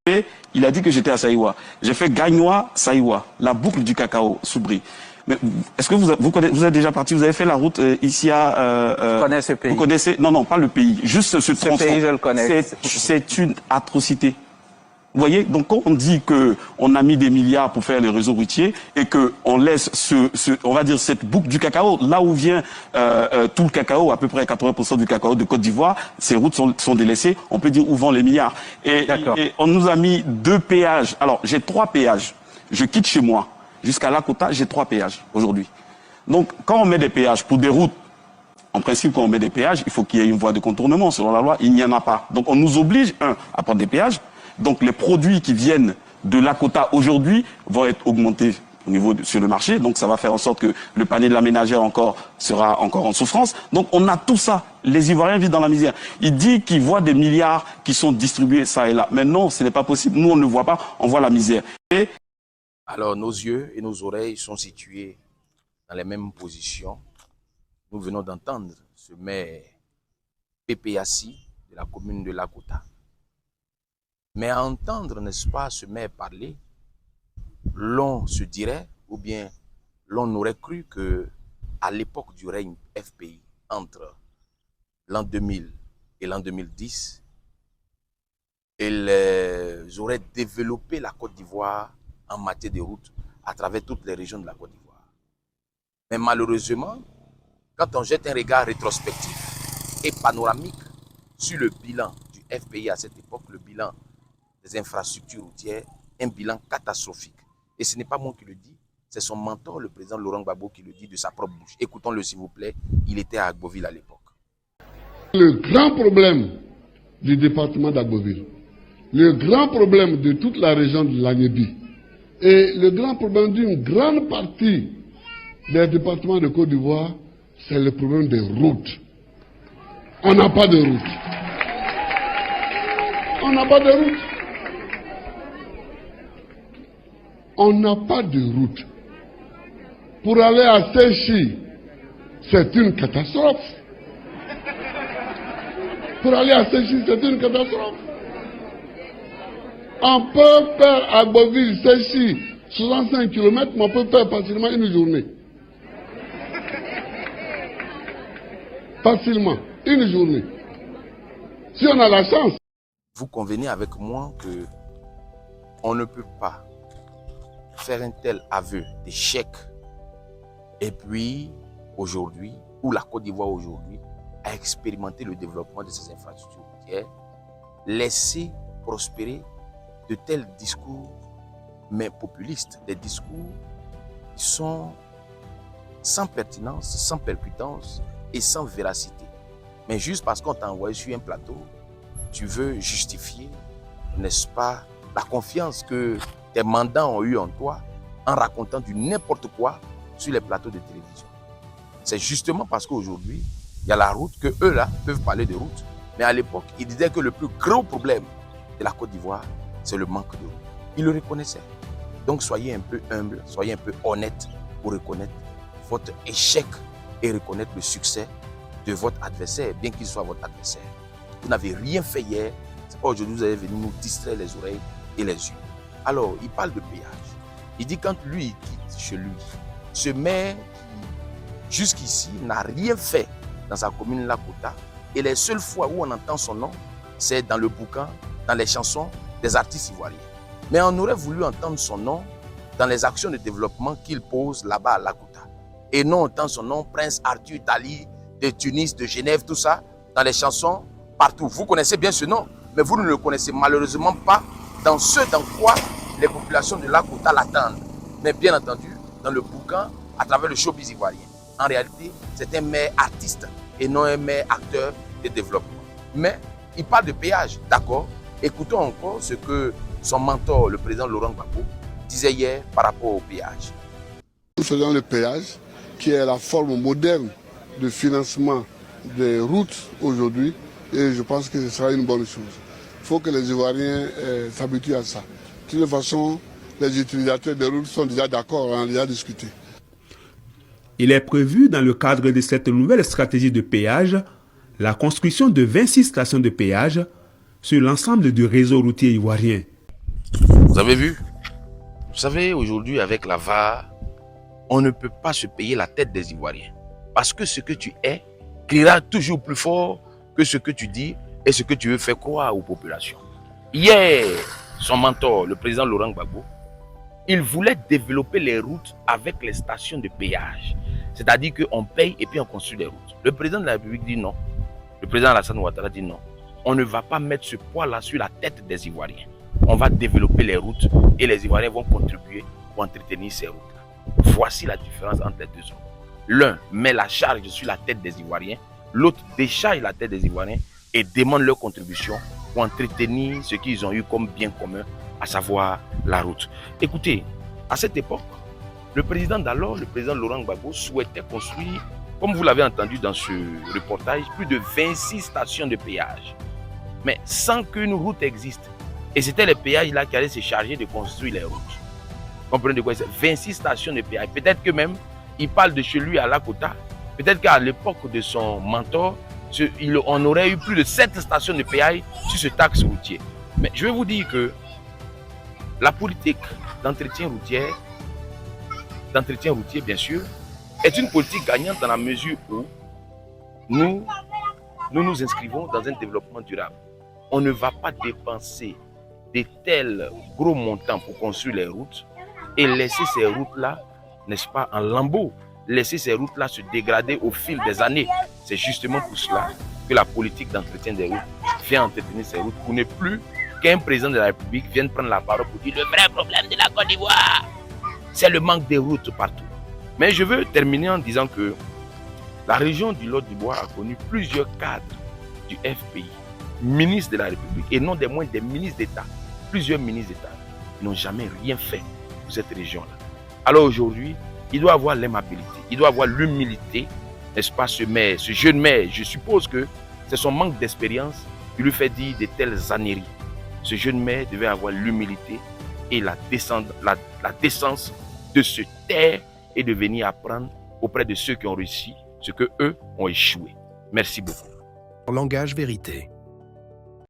Et il a dit que j'étais à Saïwa. J'ai fait Gagnoa, Saïwa, la boucle du cacao, Soubri. Mais est-ce que vous êtes déjà parti, vous avez fait la route ici à... je connais ce pays. Vous connaissez? Non, non, pas le pays, juste ce tronçon. Ce pays, je le connais. C'est une atrocité. Vous voyez, donc quand on dit que on a mis des milliards pour faire les réseaux routiers et que on laisse on va dire cette boucle du cacao, là où vient tout le cacao, à peu près 80% du cacao de Côte d'Ivoire, ces routes sont délaissées, on peut dire où vont les milliards. Et on nous a mis 2 péages. Alors j'ai 3 péages. Je quitte chez moi jusqu'à Lakota, j'ai 3 péages aujourd'hui. Donc quand on met des péages pour des routes, en principe, quand on met des péages, il faut qu'il y ait une voie de contournement. Selon la loi, il n'y en a pas. Donc on nous oblige, à prendre des péages. Donc les produits qui viennent de Lakota aujourd'hui vont être augmentés au niveau sur le marché. Donc ça va faire en sorte que le panier de la ménagère sera encore en souffrance. Donc on a tout ça. Les Ivoiriens vivent dans la misère. Il dit qu'il voit des milliards qui sont distribués ça et là. Mais non, ce n'est pas possible. Nous, on ne voit pas, on voit la misère. Alors nos yeux et nos oreilles sont situés dans les mêmes positions. Nous venons d'entendre ce maire Pépéassi de la commune de Lakota. Mais à entendre, n'est-ce pas, ce maire parler, l'on se dirait, ou bien l'on aurait cru que à l'époque du règne FPI, entre l'an 2000 et l'an 2010, ils auraient développé la Côte d'Ivoire en matière de routes à travers toutes les régions de la Côte d'Ivoire. Mais malheureusement, quand on jette un regard rétrospectif et panoramique sur le bilan du FPI à cette époque, le bilan des infrastructures routières, un bilan catastrophique. Et ce n'est pas moi qui le dis, c'est son mentor, le président Laurent Gbagbo, qui le dit de sa propre bouche. Écoutons-le s'il vous plaît, il était à Agboville à l'époque. Le grand problème du département d'Agboville, le grand problème de toute la région de l'Agnébi et le grand problème d'une grande partie des départements de Côte d'Ivoire, c'est le problème des routes. On n'a pas de route. On n'a pas de route. On n'a pas de route. Pour aller à Séchi, c'est une catastrophe. Pour aller à Séchi, c'est une catastrophe. On peut faire à Boville, Séchi, 65 km, mais on peut faire facilement une journée. Facilement, une journée. Si on a la chance. Vous convenez avec moi que on ne peut pas faire un tel aveu d'échec et puis aujourd'hui, où la Côte d'Ivoire aujourd'hui a expérimenté le développement de ses infrastructures routières, laisser prospérer de tels discours mais populistes, des discours qui sont sans pertinence, sans percutance et sans véracité. Mais juste parce qu'on t'a envoyé sur un plateau, tu veux justifier, n'est-ce pas, la confiance que tes mandants ont eu en toi en racontant du n'importe quoi sur les plateaux de télévision. C'est justement parce qu'aujourd'hui, il y a la route que eux là peuvent parler de route. Mais à l'époque, ils disaient que le plus gros problème de la Côte d'Ivoire, c'est le manque de route. Ils le reconnaissaient. Donc soyez un peu humble, soyez un peu honnête pour reconnaître votre échec et reconnaître le succès de votre adversaire, bien qu'il soit votre adversaire. Vous n'avez rien fait hier, c'est pas aujourd'hui que vous allez venir nous distraire les oreilles et les yeux. Alors, il parle de péage. Il dit quand lui, il quitte chez lui, ce maire qui, jusqu'ici, n'a rien fait dans sa commune Lakota, et les seules fois où on entend son nom, c'est dans le bouquin, dans les chansons des artistes ivoiriens. Mais on aurait voulu entendre son nom dans les actions de développement qu'il pose là-bas à Lakota. Et non entendre son nom, Prince Arthur Tali, de Tunis, de Genève, tout ça, dans les chansons, partout. Vous connaissez bien ce nom, mais vous ne le connaissez malheureusement pas dans ce dans quoi les populations de Lakota l'attendent. Mais bien entendu, dans le bouquin, à travers le showbiz ivoirien. En réalité, c'est un maire artiste et non un maire acteur de développement. Mais il parle de péage, d'accord. Écoutons encore ce que son mentor, le président Laurent Gbagbo, disait hier par rapport au péage. Nous faisons le péage, qui est la forme moderne de financement des routes aujourd'hui, et je pense que ce sera une bonne chose. Il faut que les Ivoiriens s'habituent à ça. De toute façon, les utilisateurs des routes sont déjà d'accord, on a déjà discuté. Il est prévu dans le cadre de cette nouvelle stratégie de péage la construction de 26 stations de péage sur l'ensemble du réseau routier ivoirien. Vous avez vu? Vous savez, aujourd'hui, avec la VAR, on ne peut pas se payer la tête des Ivoiriens. Parce que ce que tu es criera toujours plus fort que ce que tu dis et ce que tu veux faire croire aux populations. Hier, son mentor, le président Laurent Gbagbo, il voulait développer les routes avec les stations de péage. C'est-à-dire qu'on paye et puis on construit des routes. Le président de la République dit non. Le président Alassane Ouattara dit non. On ne va pas mettre ce poids-là sur la tête des Ivoiriens. On va développer les routes et les Ivoiriens vont contribuer pour entretenir ces routes-là. Voici la différence entre les deux hommes. L'un met la charge sur la tête des Ivoiriens, l'autre décharge la tête des Ivoiriens et demande leur contribution pour entretenir ce qu'ils ont eu comme bien commun, à savoir la route. Écoutez, à cette époque, le président d'alors, le président Laurent Gbagbo, souhaitait construire, comme vous l'avez entendu dans ce reportage, plus de 26 stations de péage. Mais sans qu'une route existe. Et c'était les péages là qui allaient se charger de construire les routes. Vous comprenez de quoi c'est? 26 stations de péage. Peut-être que même, il parle de chez lui à Lakota. Peut-être qu'à l'époque de son mentor, on aurait eu plus de 7 stations de péage sur ce taxe routier. Mais je vais vous dire que la politique d'entretien routier, bien sûr, est une politique gagnante dans la mesure où nous nous inscrivons dans un développement durable. On ne va pas dépenser de tels gros montants pour construire les routes et laisser ces routes-là, n'est-ce pas, en lambeaux, laisser ces routes-là se dégrader au fil des années. C'est justement pour cela que la politique d'entretien des routes vient entretenir ces routes pour ne plus qu'un président de la République vienne prendre la parole pour dire le vrai problème de la Côte d'Ivoire, c'est le manque de routes partout. Mais je veux terminer en disant que la région du Lot-d'Ivoire a connu plusieurs cadres du FPI, ministres de la République, et non des moindres des ministres d'État. Plusieurs ministres d'État n'ont jamais rien fait pour cette région-là. Alors aujourd'hui, il doit avoir l'aimabilité, il doit avoir l'humilité, n'est-ce pas, ce jeune maire. Je suppose que c'est son manque d'expérience qui lui fait dire de telles âneries. Ce jeune maire devait avoir l'humilité et la décence de se taire et de venir apprendre auprès de ceux qui ont réussi ce que eux ont échoué. Merci beaucoup. Langage vérité.